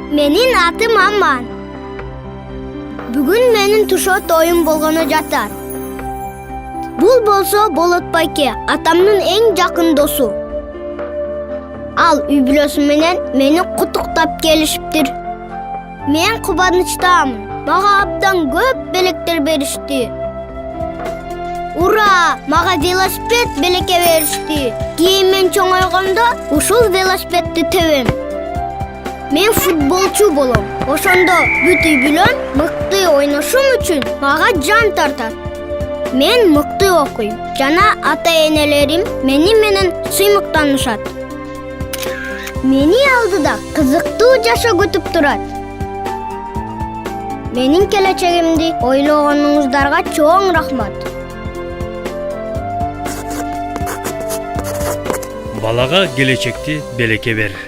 Менин атым Амман. Бүгүн менин тушот оюм болгону жатат. Бул болсо Болот байке, атамдын эң жакын досу. Ал үй бүлөсү менен мени куттуктап келишиптир. Мен кубанычтамын. Мага абдан көп белектер беришти. Ура! Мага велосипед белекке беришти. Кийин мен чоңойгондо ушул велосипедти тебем. Мен футболчу болом. Ошондо бүт үй бүлөм мыкты ойношум үчүн мага жан тартат. Мен мыкты окуйм жана ата-энелерим мени менен сыймыктанышат. Мени алдыда кызыктуу жашоо күтүп турат. Менин келечегимди ойлогонуңуздарга чоң рахмат. Балага келечекти белекке бер.